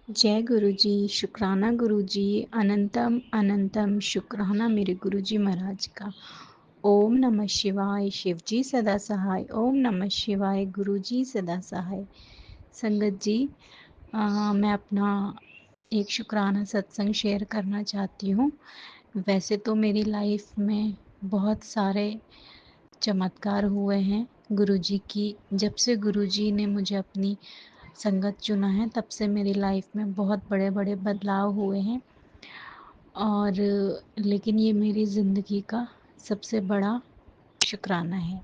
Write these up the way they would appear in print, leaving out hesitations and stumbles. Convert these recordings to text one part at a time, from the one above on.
जय गुरुजी, शुक्राना गुरुजी, अनंतम अनंतम शुक्राना मेरे गुरुजी महाराज का। ओम नमः शिवाय, शिवजी सदा सहाय। ओम नमः शिवाय, गुरुजी सदा सहाय। संगत जी, मैं अपना एक शुक्राना सत्संग शेयर करना चाहती हूँ। वैसे तो मेरी लाइफ में बहुत सारे चमत्कार हुए हैं गुरुजी की। जब से गुरुजी ने मुझे अपनी संगत चुना है, तब से मेरी लाइफ में बहुत बड़े बड़े बदलाव हुए हैं। और लेकिन ये मेरी ज़िंदगी का सबसे बड़ा शुक्राना है।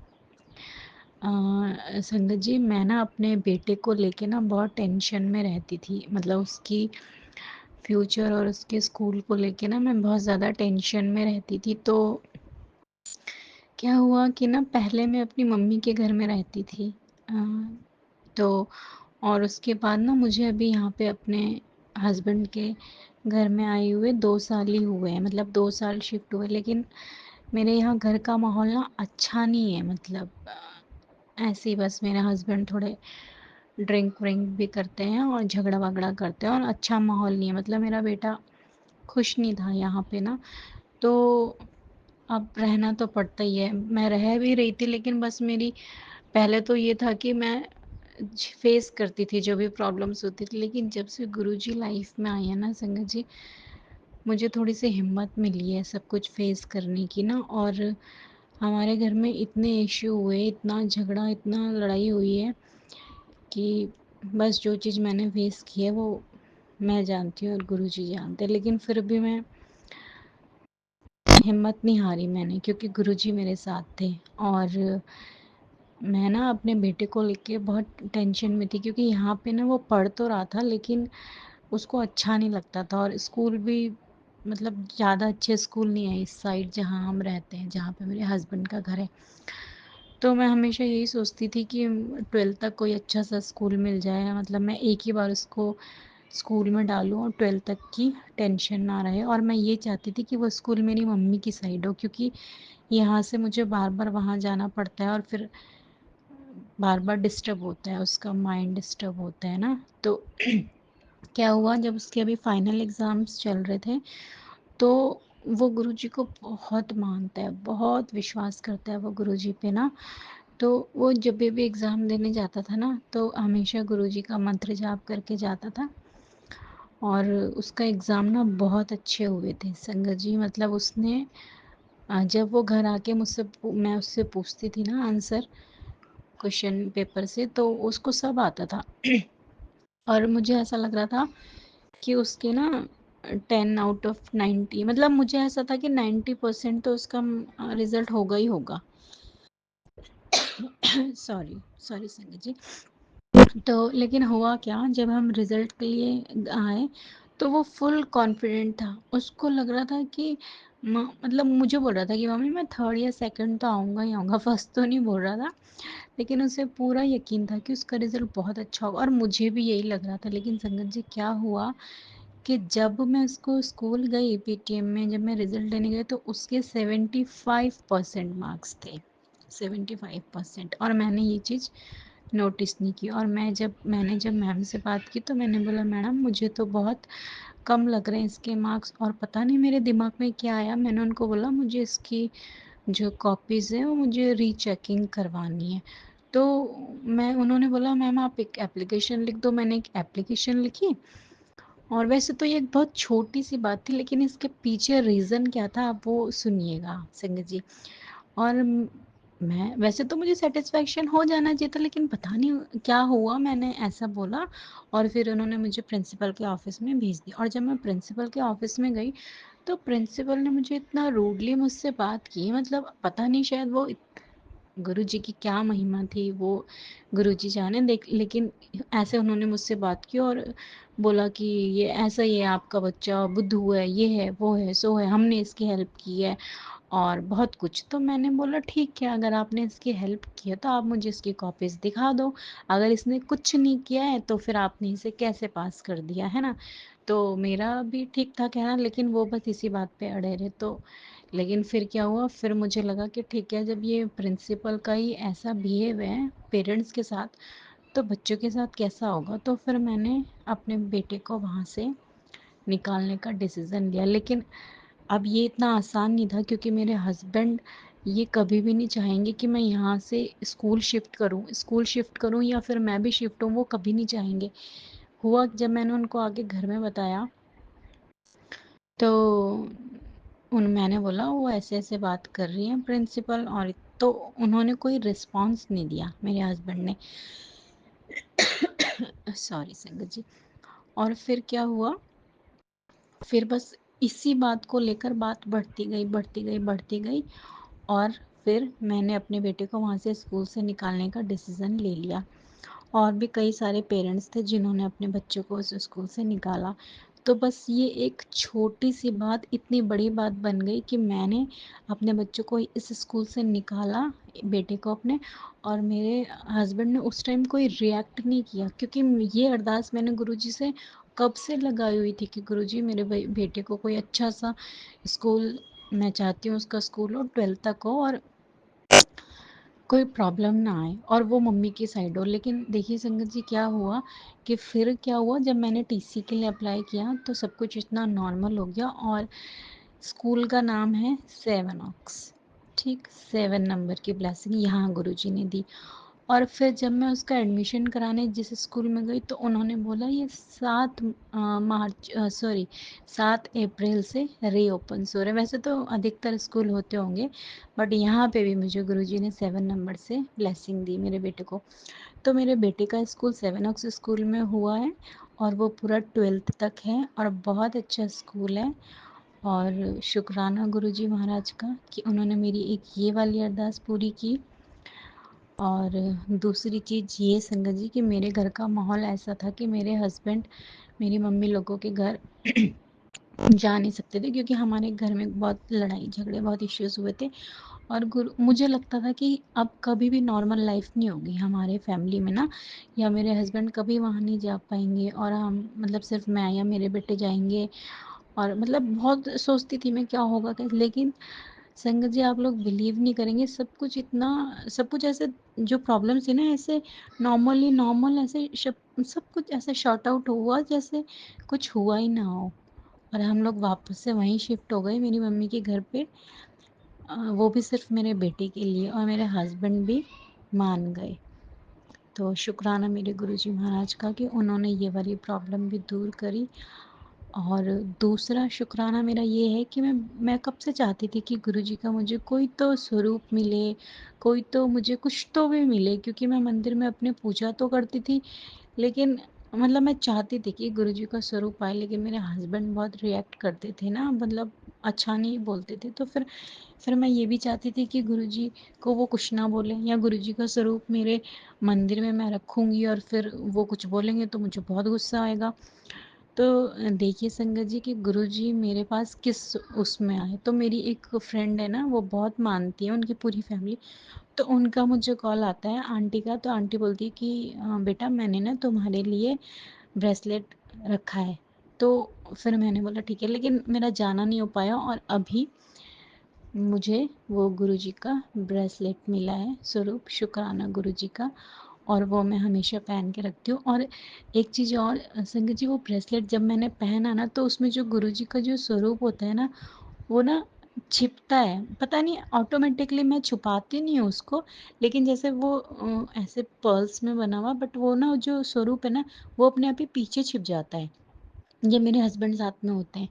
संगत जी, मैं ना अपने बेटे को लेके ना बहुत टेंशन में रहती थी। मतलब उसकी फ्यूचर और उसके स्कूल को लेके ना मैं बहुत ज़्यादा टेंशन में रहती थी। तो क्या हुआ कि ना पहले मैं अपनी मम्मी के घर में रहती थी। अ, तो और उसके बाद ना मुझे अभी यहाँ पे अपने हस्बैंड के घर में आए हुए 2 साल ही हुए हैं। मतलब 2 साल शिफ्ट हुए, लेकिन मेरे यहाँ घर का माहौल ना अच्छा नहीं है। मतलब ऐसे ही बस मेरे हस्बैंड थोड़े ड्रिंक व्रिंक भी करते हैं और झगड़ा वगड़ा करते हैं, और अच्छा माहौल नहीं है। मतलब मेरा बेटा खुश नहीं था यहाँ पे ना। तो अब रहना तो पड़ता ही है। मैं रह भी रही थी, लेकिन बस मेरी पहले तो ये था कि मैं फेस करती थी जो भी प्रॉब्लम्स होती थी। लेकिन जब से गुरुजी लाइफ में आए हैं ना संगत जी, मुझे थोड़ी सी हिम्मत मिली है सब कुछ फेस करने की ना। और हमारे घर में इतने इश्यू हुए, इतना झगड़ा, इतना लड़ाई हुई है कि बस जो चीज़ मैंने फेस की है वो मैं जानती हूँ और गुरुजी जानते हैं। लेकिन फिर भी मैं हिम्मत नहीं हारी मैंने, क्योंकि गुरुजी मेरे साथ थे। और मैं ना अपने बेटे को लेके बहुत टेंशन में थी, क्योंकि यहाँ पे ना वो पढ़ तो रहा था, लेकिन उसको अच्छा नहीं लगता था। और स्कूल भी मतलब ज़्यादा अच्छे स्कूल नहीं है इस साइड जहाँ हम रहते हैं, जहाँ पे मेरे हस्बैंड का घर है। तो मैं हमेशा यही सोचती थी कि 12th तक कोई अच्छा सा स्कूल मिल जाए। मतलब मैं एक ही बार उसको स्कूल में डालूँ और 12th तक की टेंशन ना रहे। और मैं ये चाहती थी कि वो स्कूल मेरी मम्मी की साइड हो, क्योंकि यहाँ से मुझे बार बार वहाँ जाना पड़ता है, और फिर बार बार डिस्टर्ब होता है, उसका माइंड डिस्टर्ब होता है ना। तो क्या हुआ, जब उसके अभी फाइनल एग्ज़ाम्स चल रहे थे, तो वो गुरुजी को बहुत मानता है, बहुत विश्वास करता है वो गुरुजी पे ना। तो वो जब भी एग्ज़ाम देने जाता था ना, तो हमेशा गुरुजी का मंत्र जाप करके जाता था। और उसका एग्ज़ाम ना बहुत अच्छे हुए थे संगत जी। मतलब उसने जब वो घर आके मैं उससे पूछती थी ना आंसर क्वेश्चन पेपर से, तो उसको सब आता था। और मुझे ऐसा लग रहा था कि उसके ना 10 आउट ऑफ 90, मतलब मुझे ऐसा था कि 90% तो उसका रिजल्ट होगा ही होगा। सॉरी सॉरी संगत जी। तो लेकिन हुआ क्या, जब हम रिजल्ट के लिए आए, तो वो फुल कॉन्फिडेंट था। उसको लग रहा था कि मतलब मुझे बोल रहा था कि मम्मी मैं थर्ड या सेकंड तो आऊँगा ही आऊँगा, फर्स्ट तो नहीं बोल रहा था। लेकिन उसे पूरा यकीन था कि उसका रिजल्ट बहुत अच्छा होगा, और मुझे भी यही लग रहा था। लेकिन संगत जी, क्या हुआ कि जब मैं उसको स्कूल गई पीटीएम में, जब मैं रिजल्ट लेने गई, तो उसके 75% मार्क्स थे। 75%। और मैंने ये चीज़ नोटिस नहीं की। और मैंने जब मैम से बात की, तो मैंने बोला मैडम मुझे तो बहुत कम लग रहे हैं इसके मार्क्स। और पता नहीं मेरे दिमाग में क्या आया, मैंने उनको बोला मुझे इसकी जो कॉपीज़ हैं वो मुझे रीचेकिंग करवानी है। तो उन्होंने बोला मैम आप एक एप्लीकेशन लिख दो। मैंने एक एप्लीकेशन लिखी। और वैसे तो ये एक बहुत छोटी सी बात थी, लेकिन इसके पीछे रीज़न क्या था आप वो सुनिएगा संगत जी। और मैं वैसे तो मुझे सेटिस्फेक्शन हो जाना चाहिए था, लेकिन पता नहीं क्या हुआ, मैंने ऐसा बोला। और फिर उन्होंने मुझे प्रिंसिपल के ऑफिस में भेज दिया। और जब मैं प्रिंसिपल के ऑफिस में गई, तो प्रिंसिपल ने मुझे इतना रूडली मुझसे बात की। मतलब पता नहीं, शायद वो गुरुजी की क्या महिमा थी, वो गुरुजी जाने। लेकिन ऐसे उन्होंने मुझसे बात की और बोला कि ये ऐसा ही है, आपका बच्चा बुद्धू है, ये है वो है सो है, हमने इसकी हेल्प की है और बहुत कुछ। तो मैंने बोला ठीक है, अगर आपने इसकी हेल्प की है तो आप मुझे इसकी कॉपीज़ दिखा दो। अगर इसने कुछ नहीं किया है तो फिर आपने इसे कैसे पास कर दिया है ना। तो मेरा भी ठीक था कहना, लेकिन वो बस इसी बात पे अड़े रहे। तो लेकिन फिर क्या हुआ, फिर मुझे लगा कि ठीक है, जब ये प्रिंसिपल का ही ऐसा बिहेव है पेरेंट्स के साथ, तो बच्चों के साथ कैसा होगा। तो फिर मैंने अपने बेटे को वहाँ से निकालने का डिसीज़न लिया। लेकिन अब ये इतना आसान नहीं था, क्योंकि मेरे हस्बैंड ये कभी भी नहीं चाहेंगे कि मैं यहाँ से स्कूल शिफ्ट करूँ या फिर मैं भी शिफ्ट हूँ, वो कभी नहीं चाहेंगे। हुआ जब मैंने उनको आगे घर में बताया, तो मैंने बोला वो ऐसे ऐसे बात कर रही हैं प्रिंसिपल, और तो उन्होंने कोई रिस्पॉन्स नहीं दिया मेरे हस्बैंड ने। सॉरी संगत जी। और फिर क्या हुआ, फिर बस इसी बात को लेकर बात बढ़ती गई बढ़ती गई बढ़ती गई, और फिर मैंने अपने बेटे को वहाँ से स्कूल से निकालने का डिसीज़न ले लिया। और भी कई सारे पेरेंट्स थे जिन्होंने अपने बच्चों को उस स्कूल से निकाला। तो बस ये एक छोटी सी बात इतनी बड़ी बात बन गई कि मैंने अपने बच्चों को इस स्कूल से निकाला, बेटे को अपने। और मेरे हस्बैंड ने उस टाइम कोई रिएक्ट नहीं किया, क्योंकि ये अरदास मैंने गुरुजी से कब से लगाई हुई थी कि गुरुजी मेरे बेटे को कोई अच्छा सा स्कूल, मैं चाहती हूँ उसका स्कूल हो 12th तक हो और कोई प्रॉब्लम ना आए, और वो मम्मी की साइड हो। लेकिन देखिए संगत जी क्या हुआ, कि फिर क्या हुआ, जब मैंने टीसी के लिए अप्लाई किया तो सब कुछ इतना नॉर्मल हो गया, और स्कूल का नाम है 7 ऑक्स। ठीक, 7 नंबर की ब्लेसिंग यहाँ गुरुजी ने दी। और फिर जब मैं उसका एडमिशन कराने जिस स्कूल में गई, तो उन्होंने बोला ये 7 अप्रैल से रीओपन हो रहे हैं। वैसे तो अधिकतर स्कूल होते होंगे, बट यहाँ पे भी मुझे गुरुजी ने 7 नंबर से ब्लेसिंग दी मेरे बेटे को। तो मेरे बेटे का स्कूल 7 ऑक्स स्कूल में हुआ है, और वो पूरा 12th तक है, और बहुत अच्छा स्कूल है। और शुक्राना गुरुजी महाराज का कि उन्होंने मेरी एक ये वाली अरदास पूरी की। और दूसरी चीज़ ये संगत जी कि मेरे घर का माहौल ऐसा था कि मेरे हस्बैंड मेरी मम्मी लोगों के घर जा नहीं सकते थे, क्योंकि हमारे घर में बहुत लड़ाई झगड़े, बहुत इश्यूज हुए थे। और गुरु, मुझे लगता था कि अब कभी भी नॉर्मल लाइफ नहीं होगी हमारे फैमिली में ना, या मेरे हस्बैंड कभी वहाँ नहीं जा पाएंगे, और हम मतलब सिर्फ मैं या मेरे बेटे जाएंगे। और मतलब बहुत सोचती थी मैं क्या होगा कैसे। लेकिन संगत जी आप लोग बिलीव नहीं करेंगे, सब कुछ ऐसे, जो प्रॉब्लम्स थी ना, ऐसे नॉर्मल ऐसे सब कुछ ऐसे शॉर्ट आउट हुआ जैसे कुछ हुआ ही ना हो। और हम लोग वापस से वहीं शिफ्ट हो गए मेरी मम्मी के घर पे, वो भी सिर्फ मेरे बेटे के लिए, और मेरे हस्बैंड भी मान गए। तो शुक्राना मेरे गुरुजी महाराज का कि उन्होंने ये वाली प्रॉब्लम भी दूर करी। और दूसरा शुक्राना मेरा ये है कि मैं कब से चाहती थी कि गुरुजी का मुझे कोई तो स्वरूप मिले, कोई तो मुझे कुछ तो भी मिले, क्योंकि मैं मंदिर में अपने पूजा तो करती थी, लेकिन मतलब मैं चाहती थी कि गुरुजी का स्वरूप आए। लेकिन मेरे हस्बैंड बहुत रिएक्ट करते थे ना, मतलब अच्छा नहीं बोलते थे। तो फिर मैं ये भी चाहती थी कि गुरुजी को वो कुछ ना बोले, या गुरुजी का स्वरूप मेरे मंदिर में मैं रखूँगी और फिर वो कुछ बोलेंगे तो मुझे बहुत गुस्सा आएगा। तो देखिए संगत जी कि गुरुजी मेरे पास किस उसमें आए। तो मेरी एक फ्रेंड है ना, वो बहुत मानती है, उनकी पूरी फैमिली। तो उनका मुझे कॉल आता है आंटी का, तो आंटी बोलती है कि बेटा मैंने ना तुम्हारे लिए ब्रेसलेट रखा है। तो फिर मैंने बोला ठीक है, लेकिन मेरा जाना नहीं हो पाया, और अभी मुझे वो गुरुजी का ब्रेसलेट मिला है, स्वरूप शुक्राना गुरुजी का। और वो मैं हमेशा पहन के रखती हूँ। और एक चीज़ और संगत जी, वो ब्रेसलेट जब मैंने पहना ना, तो उसमें जो गुरुजी का जो स्वरूप होता है ना, वो ना छिपता है, पता नहीं ऑटोमेटिकली, मैं छुपाती नहीं हूँ उसको। लेकिन जैसे वो ऐसे पर्ल्स में बना हुआ, बट वो ना जो स्वरूप है ना, वो अपने आप ही पीछे छिप जाता है। ये मेरे हस्बैंड साथ में होते हैं,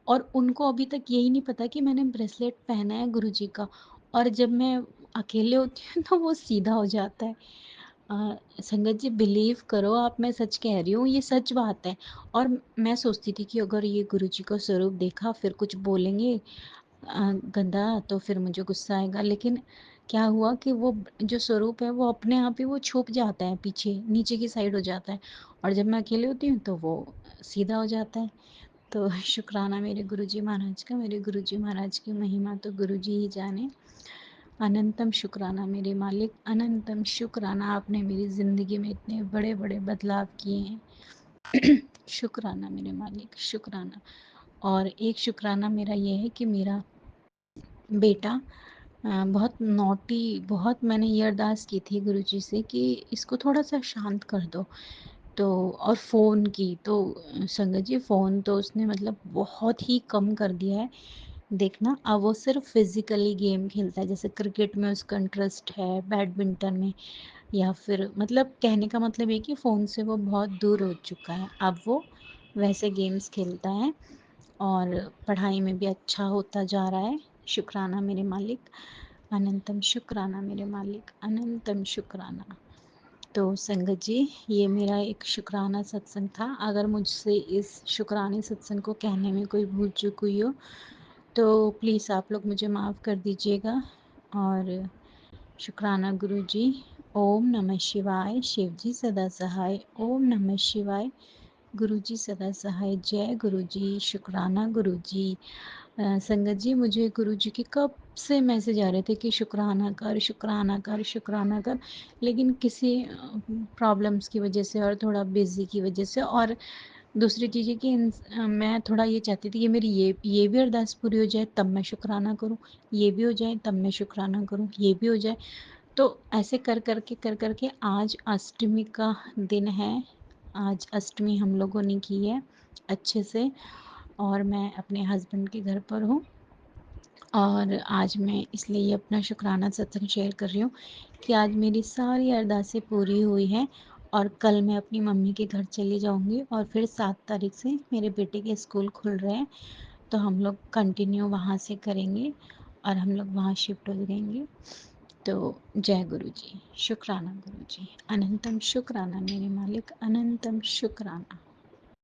और उनको अभी तक यही नहीं पता कि मैंने ब्रेसलेट पहना है गुरुजी का। और जब मैं अकेले होती हूँ तो वो सीधा हो जाता है। संगत जी बिलीव करो आप, मैं सच कह रही हूँ, ये सच बात है। और मैं सोचती थी कि अगर ये गुरुजी का स्वरूप देखा फिर कुछ बोलेंगे गंदा, तो फिर मुझे गुस्सा आएगा। लेकिन क्या हुआ कि वो जो स्वरूप है वो अपने आप ही वो छुप जाता है, पीछे नीचे की साइड हो जाता है। और जब मैं अकेले होती हूँ तो वो सीधा हो जाता है। तो शुक्राना मेरे गुरुजी महाराज का, मेरे गुरुजी महाराज की महिमा तो गुरुजी ही जाने। अनंतम शुक्राना मेरे मालिक, अनंतम शुक्राना, आपने मेरी ज़िंदगी में इतने बड़े बड़े बदलाव किए हैं। शुक्राना मेरे मालिक, शुक्राना। और एक शुक्राना मेरा ये है कि मेरा बेटा बहुत नॉटी, बहुत मैंने ये अरदास की थी गुरुजी से कि इसको थोड़ा-सा शांत कर दो। तो और फ़ोन की तो संगत जी फ़ोन तो उसने मतलब बहुत ही कम कर दिया है देखना। अब वो सिर्फ़ फ़िज़िकली गेम खेलता है, जैसे क्रिकेट में उसका इंटरेस्ट है, बैडमिंटन में, या फिर मतलब कहने का मतलब ये कि फ़ोन से वो बहुत दूर हो चुका है। अब वो वैसे गेम्स खेलता है और पढ़ाई में भी अच्छा होता जा रहा है। शुक्राना मेरे मालिक, अनंतम शुक्राना मेरे मालिक, अनंतम शुक्राना। तो संगत जी, ये मेरा एक शुक्राना सत्संग था। अगर मुझसे इस शुक्राने सत्संग को कहने में कोई भूल चूक हुई हो, तो प्लीज़ आप लोग मुझे माफ़ कर दीजिएगा। और शुक्राना गुरुजी। ओम नमः शिवाय, शिव जी सदा सहाय। ओम नमः शिवाय, गुरुजी सदा सहाय। जय गुरुजी, शुक्राना गुरुजी। संगत जी, मुझे गुरुजी के कब से मैसेज आ रहे थे कि शुक्राना कर, शुक्राना कर, शुक्राना कर, लेकिन किसी प्रॉब्लम्स की वजह से और थोड़ा बिज़ी की वजह से, और दूसरी चीज़ है कि मैं थोड़ा ये चाहती थी कि मेरी ये भी अरदास पूरी हो जाए तब मैं शुक्राना करूँ, ये भी हो जाए तब मैं शुक्राना करूँ, ये भी हो जाए। तो ऐसे कर कर के आज अष्टमी का दिन है। आज अष्टमी हम लोगों ने की है अच्छे से, और मैं अपने हस्बैंड के घर पर हूँ। और आज मैं इसलिए ये अपना शुक्राना सत्संग शेयर कर रही हूँ कि आज मेरी सारी अरदासें पूरी हुई हैं, और कल मैं अपनी मम्मी के घर चली जाऊँगी, और फिर 7 तारीख से मेरे बेटे के स्कूल खुल रहे हैं, तो हम लोग कंटिन्यू वहाँ से करेंगे और हम लोग वहाँ शिफ्ट हो जाएंगे। तो जय गुरु जी, शुक्राना गुरु जी, अनंतम शुक्राना मेरे मालिक, अनंतम शुक्राना।